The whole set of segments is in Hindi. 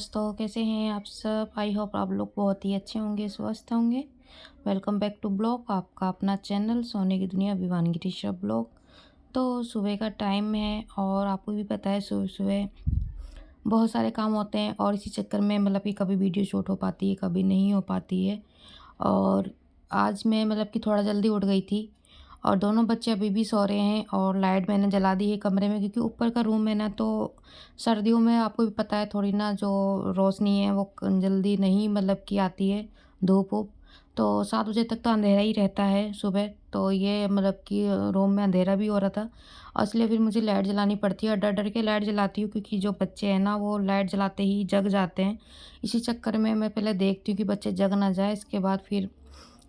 दोस्तों, कैसे हैं आप सब? आई होप आप लोग बहुत ही अच्छे होंगे, स्वस्थ होंगे। वेलकम बैक टू ब्लॉग, आपका अपना चैनल सोने की दुनिया विवानगी ऋषभ ब्लॉग। तो सुबह का टाइम है और आपको भी पता है सुबह सुबह बहुत सारे काम होते हैं और इसी चक्कर में मतलब कि कभी वीडियो शूट हो पाती है, कभी नहीं हो पाती है। और आज मैं मतलब कि थोड़ा जल्दी उठ गई थी और दोनों बच्चे अभी भी सो रहे हैं और लाइट मैंने जला दी है कमरे में, क्योंकि ऊपर का रूम है ना, तो सर्दियों में आपको भी पता है थोड़ी ना जो रोशनी है वो जल्दी नहीं मतलब कि आती है, धूप वूप। तो 7 बजे तक तो अंधेरा ही रहता है सुबह, तो ये मतलब कि रूम में अंधेरा भी हो रहा था और इसलिए फिर मुझे लाइट जलानी पड़ती है और डर डर के लाइट जलाती हूँ, क्योंकि जो बच्चे हैं ना वो लाइट जलाते ही जग जाते हैं। इसी चक्कर में मैं पहले देखती हूँ कि बच्चे जग ना जाए, इसके बाद फिर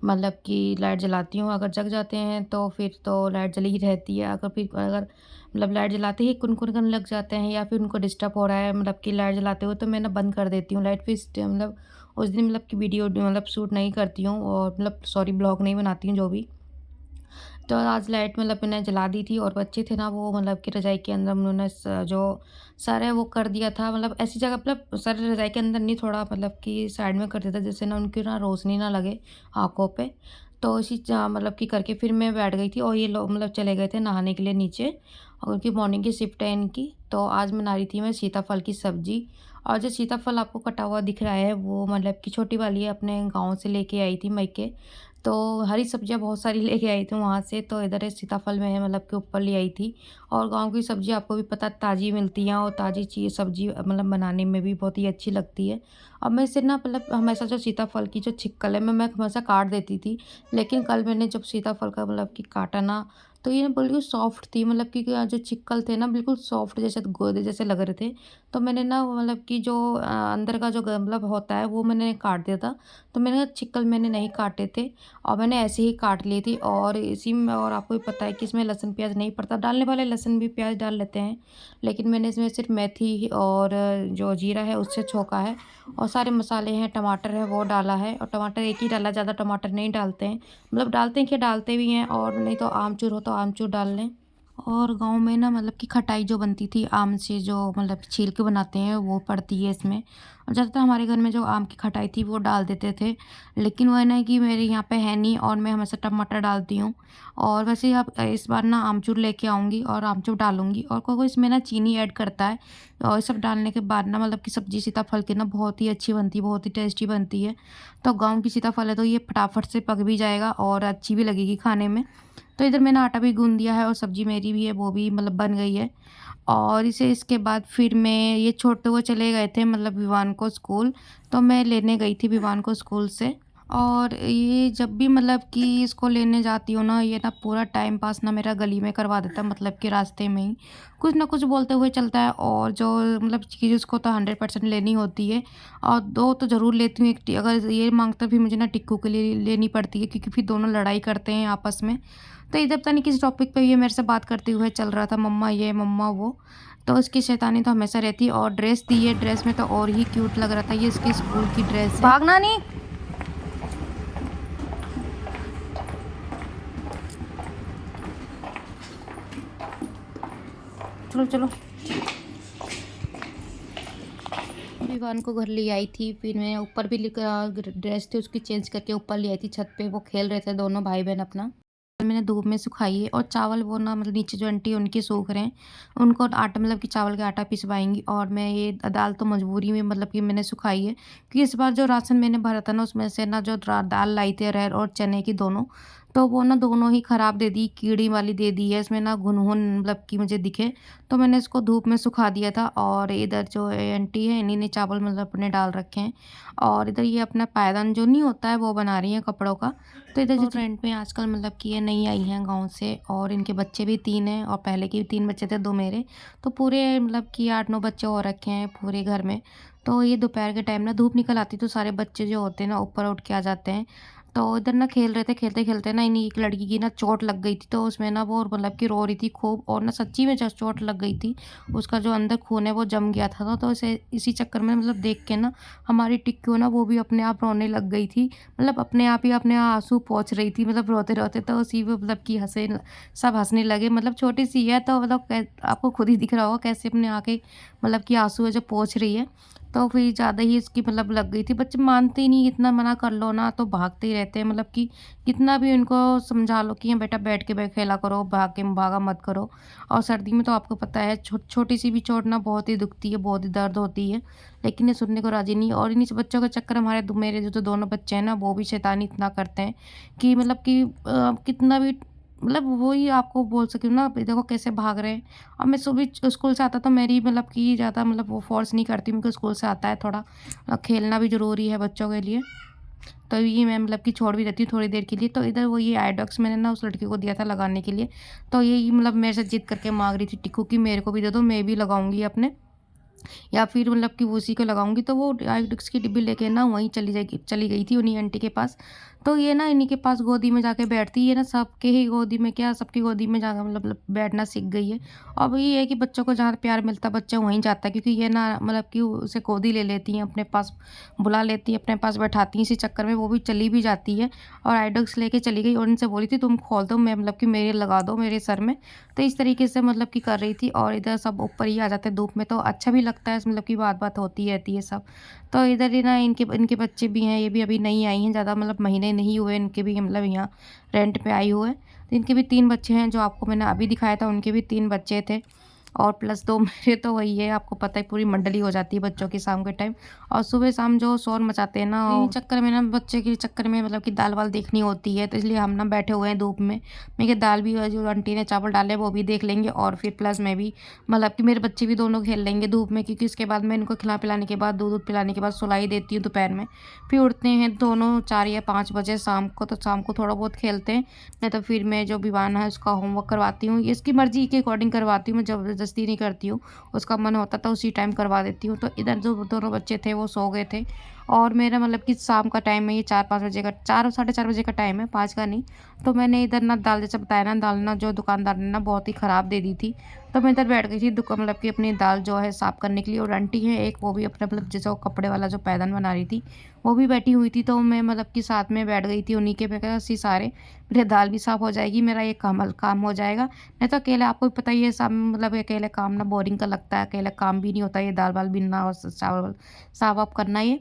मतलब कि लाइट जलाती हूँ। अगर जग जाते हैं तो फिर तो लाइट जली ही रहती है, अगर मतलब लाइट जलाते ही कुनकुन करने लग जाते हैं या फिर उनको डिस्टर्ब हो रहा है मतलब कि लाइट जलाते हुए, तो मैं ना बंद कर देती हूँ लाइट। फिर मतलब उस दिन मतलब कि वीडियो मतलब शूट नहीं करती हूँ और मतलब सॉरी ब्लॉग नहीं बनाती हूँ जो भी। तो आज लाइट मतलब मैंने जला दी थी और बच्चे थे ना वो मतलब कि रज़ाई के अंदर उन्होंने जो सर है वो कर दिया था, मतलब ऐसी जगह मतलब सर रज़ाई के अंदर नहीं, थोड़ा मतलब कि साइड में कर दिया था जिससे ना उनकी ना रोशनी ना लगे आँखों पे। तो इसी मतलब कि करके फिर मैं बैठ गई थी और ये लोग मतलब चले गए थे नहाने के लिए नीचे, और उनकी मॉर्निंग की शिफ्ट है इनकी। तो आज बना रही थी मैं सीताफल की सब्ज़ी। और जो सीताफल आपको कटा हुआ दिख रहा है वो मतलब कि छोटी वाली है, अपने गाँव से लेके आई थी मायके। तो हरी सब्जियाँ बहुत सारी लेके आई थी वहाँ से, तो इधर है सीताफल में है मतलब के ऊपर ले आई थी। और गाँव की सब्ज़ी आपको भी पता ताज़ी मिलती हैं और ताज़ी चीज़ सब्ज़ी मतलब बनाने में भी बहुत ही अच्छी लगती है। अब मैं इसे ना मतलब हमेशा जो सीताफल की जो छिक्कल है मैं हमेशा काट देती थी, लेकिन कल मैंने जब सीताफल का मतलब कि काटा ना, तो ये ना बिल्कुल सॉफ्ट थी, मतलब कि जो छिक्कल थे ना बिल्कुल सॉफ्ट जैसे गोदे जैसे लग रहे थे। तो मैंने ना मतलब कि जो अंदर का जो मतलब होता है वो मैंने काट दिया था। तो मैंने कहा छिक्कल मैंने नहीं काटे थे और मैंने ऐसे ही काट ली थी। और इसी में और आपको भी पता है कि इसमें लहसुन प्याज नहीं पड़ता, डालने वाले लहसुन भी प्याज डाल लेते हैं, लेकिन मैंने इसमें सिर्फ मेथी और जो जीरा है उससे छोंका है और सारे मसाले हैं, टमाटर है वो डाला है। और टमाटर एक ही डाला, ज़्यादा टमाटर नहीं डालते हैं, मतलब डालते हैं कि डालते भी हैं, और नहीं तो आमचूर हो तो आमचूर डाल लें। और गाँव में ना मतलब कि खटाई जो बनती थी आम से, जो मतलब छील के बनाते हैं वो पड़ती है इसमें। और ज़्यादातर हमारे घर में जो आम की खटाई थी वो डाल देते थे, लेकिन वो है ना कि मेरे यहाँ पे है नहीं और मैं हमेशा टमाटर डालती हूँ। और वैसे अब इस बार ना आमचूर लेके आऊँगी और आमचूर डालूँगी, और कोई कोई इसमें ना चीनी ऐड करता है। और ये सब डालने के बाद ना मतलब कि सब्ज़ी सीताफल की ना बहुत ही अच्छी बनती है, बहुत ही टेस्टी बनती है। तो गाँव की सीताफल है तो ये फटाफट से पक भी जाएगा और अच्छी भी लगेगी खाने में। तो इधर मैंने आटा भी गूँध दिया है और सब्ज़ी मेरी भी है वो भी मतलब बन गई है। और इसे इसके बाद फिर मैं ये छोड़ते हुए चले गए थे मतलब विवान को स्कूल, तो मैं लेने गई थी विवान को स्कूल से। और ये जब भी मतलब कि इसको लेने जाती हूँ ना, ये ना पूरा टाइम पास ना मेरा गली में करवा देता है, मतलब कि रास्ते में ही कुछ ना कुछ बोलते हुए चलता है। और जो मतलब चीज़ उसको तो 100% लेनी होती है और 2 तो ज़रूर लेती हूँ। अगर ये माँगता भी मुझे ना टिक्कू के लिए लेनी पड़ती है, क्योंकि फिर दोनों लड़ाई करते हैं आपस में। तो इधर पता नहीं किस टॉपिक पे ये मेरे से बात करते हुए चल रहा था, मम्मा ये मम्मा वो। तो इसकी शैतानी तो हमेशा रहती है। और ड्रेस दी है, ड्रेस में तो और ही क्यूट लग रहा था, ये इसकी स्कूल की ड्रेस है। भागना नहीं। चलो चलो। विवान को घर ले आई थी, फिर मैं ऊपर भी ड्रेस थी उसकी चेंज करके ऊपर ले आई थी छत पे। वो खेल रहे थे दोनों भाई बहन अपना। मैंने धूप में सुखाई है और चावल वो ना मतलब नीचे जो आंटी है उनके सूख रहे हैं, उनको आटा मतलब कि चावल का आटा पिसवाएंगी। और मैं ये दाल तो मजबूरी में मतलब कि मैंने सुखाई है, क्योंकि इस बार जो राशन मैंने भरा था ना उसमें से ना जो दाल लाई थी अरहर और चने की दोनों, तो वो ना दोनों ही ख़राब दे दी, कीड़ी वाली दे दी है, इसमें ना घुन मतलब कि मुझे दिखे। तो मैंने इसको धूप में सुखा दिया था। और इधर जो आंटी है इन्हीं ने चावल मतलब अपने डाल रखे हैं। और इधर ये अपना पायदान जो नहीं होता है वो बना रही है कपड़ों का। तो इधर जो ट्रेंड में आजकल मतलब कि ये नई आई हैं गाँव से, और इनके बच्चे भी 3 हैं और पहले के भी 3 बच्चे थे, 2 मेरे। तो पूरे मतलब कि 8-9 बच्चे हो रखे हैं पूरे घर में। तो ये दोपहर के टाइम ना धूप निकल आती तो सारे बच्चे जो होते हैं ना ऊपर उठ के आ जाते हैं। तो इधर ना खेल रहे थे, खेलते-खेलते ना इन्हीं एक लड़की की ना चोट लग गई थी, तो उसमें ना वो मतलब कि रो रही थी खूब, और ना सच्ची में जब चोट लग गई थी, उसका जो अंदर खून है वो जम गया था। तो इसे इसी चक्कर में मतलब देख के ना हमारी टिक्की ना वो भी अपने आप रोने लग गई थी। मतलब अपने आप ही अपने आँसू पोंछ रही थी, मतलब रोते-रोते। तो उसी पे मतलब कि सब हँसने लगे। मतलब छोटी-सी है तो मतलब आपको खुद ही दिख रहा होगा कैसे अपने आँखें मतलब कि आँसू है जो पोंछ रही है। तो फिर ज़्यादा ही इसकी मतलब लग गई थी। बच्चे मानते ही नहीं, इतना मना कर लो ना तो भागते ही रहते हैं। मतलब कि कितना भी उनको समझा लो कि बेटा बैठ के खेला करो, भागा मत करो। और सर्दी में तो आपको पता है छोटी सी भी चोट ना बहुत ही दुखती है, बहुत ही दर्द होती है। लेकिन ये सुनने को राज़ी नहीं, और इन्हीं से बच्चों के चक्कर मेरे जो दोनों बच्चे हैं ना, वो भी शैतानी इतना करते हैं कि मतलब कि कितना भी मतलब वही आपको बोल सकती हूँ ना, अभी देखो कैसे भाग रहे हैं। और मैं सुबह स्कूल से आता तो मेरी मतलब कि ज़्यादा मतलब वो फ़ोर्स नहीं करती हूँ, क्योंकि स्कूल से आता है थोड़ा खेलना भी ज़रूरी है बच्चों के लिए। तो ये मैं मतलब कि छोड़ भी देती हूँ थोड़ी देर के लिए। तो इधर वो ये आयोडेक्स मैंने ना उस लड़की को दिया था लगाने के लिए। तो यही मतलब मेरे से ज़िद करके माँग रही थी टिक्कू कि मेरे को भी दे दो, मैं भी लगाऊँगी अपने, या फिर मतलब कि वो उसी को लगाऊँगी। तो वो आयोडेक्स की डिब्बी लेके ना वहीं चली गई थी उन्हीं आंटी के पास। तो ये ना इन्हीं के पास गोदी में जाके बैठती है ना, सबके ही गोदी में क्या, सबकी गोदी में जाकर मतलब बैठना सीख गई है। अब ये है कि बच्चों को जहाँ प्यार मिलता है बच्चा वहीं जाता है, क्योंकि ये ना मतलब कि उसे गोदी ले लेती हैं, अपने पास बुला लेती हैं, अपने पास बैठाती हैं। इसी चक्कर में वो भी चली भी जाती है और आयोडेक्स लेके चली गई और उनसे बोली थी तुम खोल दो, मैं मतलब कि मेरे लगा दो मेरे सर में। तो इस तरीके से मतलब कि कर रही थी, और इधर सब ऊपर ही आ जाते हैं धूप में, तो अच्छा भी लगता है, मतलब कि बात होती रहती है सब। तो इधर ही ना इनके इनके बच्चे भी हैं, ये भी अभी नई आई हैं, ज़्यादा मतलब महीने नहीं हुए इनके भी, मतलब यहाँ रेंट पे आई हुए। तो इनके भी 3 बच्चे हैं, जो आपको मैंने अभी दिखाया था उनके भी 3 बच्चे थे, और प्लस 2 मेरे। तो वही है, आपको पता है पूरी मंडली हो जाती है बच्चों की शाम के टाइम। और सुबह शाम जो शोर मचाते हैं ना, इन्हीं चक्कर में ना, बच्चे के चक्कर में मतलब कि दाल वाल देखनी होती है, तो इसलिए हम ना बैठे हुए हैं धूप में। मैं कहा दाल भी जो आंटी ने चावल डाले वो भी देख लेंगे, और फिर प्लस मैं भी मतलब कि मेरे बच्चे भी दोनों खेल लेंगे धूप में, क्योंकि उसके बाद मैं इनको खिला पिलाने के बाद दूध पिलाने के बाद सुलाई देती हूँ दोपहर में। फिर उठते हैं दोनों 4 या 5 बजे शाम को, तो शाम को थोड़ा बहुत खेलते हैं। नहीं तो फिर मैं जो विवान है उसका होमवर्क करवाती हूँ, ये इसकी मर्जी के अकॉर्डिंग करवाती हूँ, मैं ज़बरदस्ती नहीं करती हूँ। उसका मन होता था उसी टाइम करवा देती हूँ। तो इधर जो दोनों बच्चे थे वो सो गए थे, और मेरा मतलब कि शाम का टाइम है, ये 4-5 बजे का, 4 साढ़े 4 बजे का टाइम है, 5 का नहीं। तो मैंने इधर ना दाल, जैसे बताया ना, दाल ना जो दुकानदार ने ना बहुत ही ख़राब दे दी थी। तो मैं इधर बैठ गई थी मतलब कि अपनी दाल जो है साफ़ करने के लिए, और आंटी है एक, वो भी अपने मतलब जैसे वो कपड़े वाला जो पैदान बना रही थी, वो भी बैठी हुई थी। तो मैं मतलब कि साथ में बैठ गई थी उन्हीं के, मैं कहा इसी सारे मेरे दाल भी साफ़ हो जाएगी, मेरा ये काम हो जाएगा। नहीं तो अकेले आपको भी पता ही है, सब मतलब अकेले काम ना बोरिंग का लगता है, अकेले काम भी नहीं होता, ये दाल वाल बीनना और चावल साफ वाफ करना ये।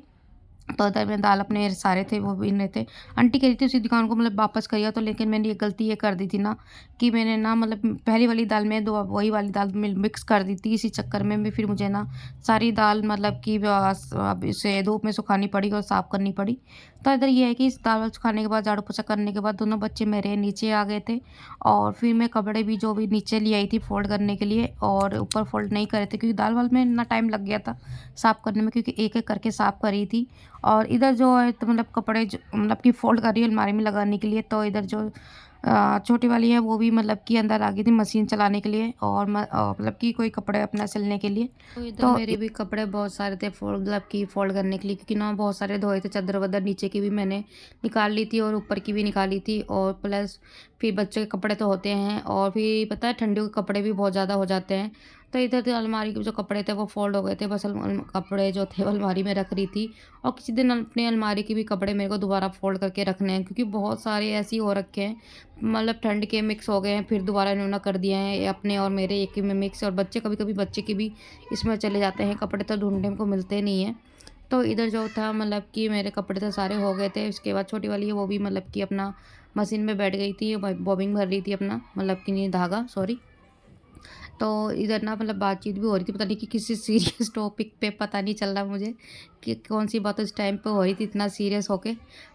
तो उधर में दाल अपने सारे थे वो बीन रहे थे। आंटी कह रही थी उसी दुकान को मतलब वापस करिए, तो लेकिन मैंने ये गलती ये कर दी थी ना, कि मैंने ना मतलब पहली वाली दाल में दो वही वाली दाल मिक्स कर दी थी। इसी चक्कर में भी फिर मुझे ना सारी दाल मतलब कि अब इसे धूप में सुखानी पड़ी और साफ़ करनी पड़ी। तो इधर ये है कि इस दाल वाल सुखाने के बाद, झाड़ू पोछा करने के बाद, दोनों बच्चे मेरे नीचे आ गए थे, और फिर मैं कपड़े भी जो भी नीचे ले आई थी फ़ोल्ड करने के लिए, और ऊपर फ़ोल्ड नहीं करे थे, क्योंकि दाल वाल में इतना टाइम लग गया था साफ़ करने में, क्योंकि एक-एक करके साफ़ करी थी। और इधर जो है तो मतलब कपड़े मतलब कि फ़ोल्ड कर रही है अलमारी में लगाने के लिए। तो इधर जो छोटी वाली है वो भी मतलब कि अंदर आ गई थी मशीन चलाने के लिए, और मतलब कि कोई कपड़े अपना सिलने के लिए। तो इधर तो मेरे भी कपड़े बहुत सारे थे फ़ोल्ड, मतलब कि फ़ोल्ड करने के लिए, क्योंकि ना बहुत सारे धोए थे, चादर वादर नीचे की भी मैंने निकाल ली थी और ऊपर की भी निकाली थी, और प्लस फिर बच्चों के कपड़े तो होते हैं, और फिर पता है ठंडियों के कपड़े भी बहुत ज़्यादा हो जाते हैं। तो इधर तो अलमारी के जो कपड़े थे वो फ़ोल्ड हो गए थे, बस कपड़े जो थे वो अलमारी में रख रही थी। और किसी दिन अपनी अलमारी के भी कपड़े मेरे को दोबारा फ़ोल्ड करके रखने हैं, क्योंकि बहुत सारे ऐसे ही हो रखे हैं, मतलब ठंड के मिक्स हो गए हैं, फिर दोबारा इन्होंने कर दिए हैं अपने और मेरे एक ही में मिक्स, और बच्चे कभी-कभी बच्चे के भी इसमें चले जाते हैं, कपड़े तो ढूँढने को मिलते नहीं हैं। तो इधर जो था मतलब कि मेरे कपड़े तो सारे हो गए थे, उसके बाद छोटी वाली है वो भी मतलब कि अपना मशीन में बैठ गई थी, बॉबिंग भर रही थी अपना, मतलब कि नहीं धागा सॉरी। तो इधर ना मतलब बातचीत भी हो रही थी, पता नहीं कि किसी सीरियस टॉपिक पे, पता नहीं चल रहा मुझे कि कौन सी बात उस टाइम पे हो रही थी इतना सीरियस होके।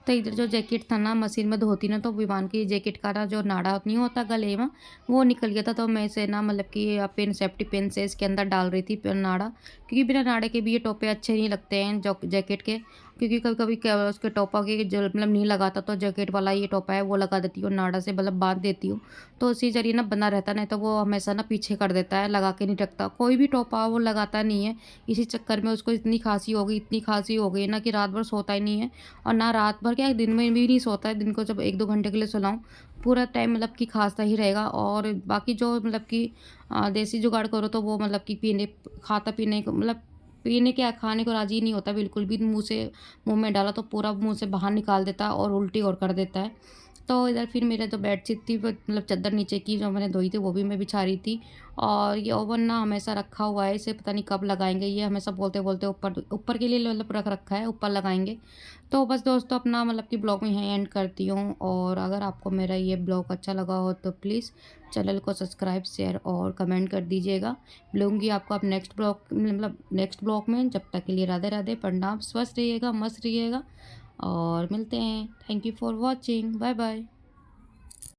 तो इधर जो जैकेट था ना मशीन में धोती ना, तो विवान की जैकेट का ना जो नाड़ा नहीं होता गले में, वो निकल गया था। तो मैं इसे ना मतलब कि पेन सेफ्टी पेन से इसके अंदर डाल रही थी नाड़ा, क्योंकि बिना नाड़े के भी ये टोपे अच्छे नहीं लगते हैं जो जैकेट के, क्योंकि कभी कभी क्या उसके टोपा के जो मतलब नहीं लगाता, तो जैकेट वाला ये टोपा है वो लगा देती हूँ, नाड़ा से मतलब बांध देती हूँ, तो उसी जरिए ना बना रहता, नहीं तो वो हमेशा ना पीछे कर देता है, लगा के नहीं रखता, कोई भी टोपा वो लगाता नहीं है। इसी चक्कर में उसको इतनी खांसी हो गई, इतनी खांसी हो गई ना कि रात भर सोता ही नहीं है, और ना रात भर क्या दिन में भी नहीं सोता है, दिन को जब 1-2 घंटे के लिए सुलाऊँ पूरा टाइम मतलब कि खांसता ही रहेगा। और बाकी जो मतलब कि देसी जुगाड़ करो तो वो मतलब कि खाता पीने को मतलब पीने क्या खाने को राज़ी नहीं होता बिल्कुल भी, मुँह में डाला तो पूरा मुँह से बाहर निकाल देता है और उल्टी और कर देता है। तो इधर फिर मेरा जो बेडशीट थी वो मतलब चादर नीचे की जो मैंने धोई थी वो भी मैं बिछा रही थी। और ये ओवन ना हमेशा रखा हुआ है, इसे पता नहीं कब लगाएँगे, ये हमेशा बोलते-बोलते ऊपर ऊपर के लिए मतलब रख रखा है, ऊपर लगाएँगे। तो बस दोस्तों अपना मतलब कि ब्लॉग में यहीं एंड करती हूँ, और अगर आपको मेरा ये ब्लॉग अच्छा लगा हो तो प्लीज़ चैनल को सब्सक्राइब, शेयर और कमेंट कर दीजिएगा। मिलूँगी आपको अब नेक्स्ट ब्लॉग में। जब तक के लिए राधे राधे, प्रणाम, स्वस्थ रहिएगा, मस्त रहिएगा और मिलते हैं। Thank you for watching, bye bye.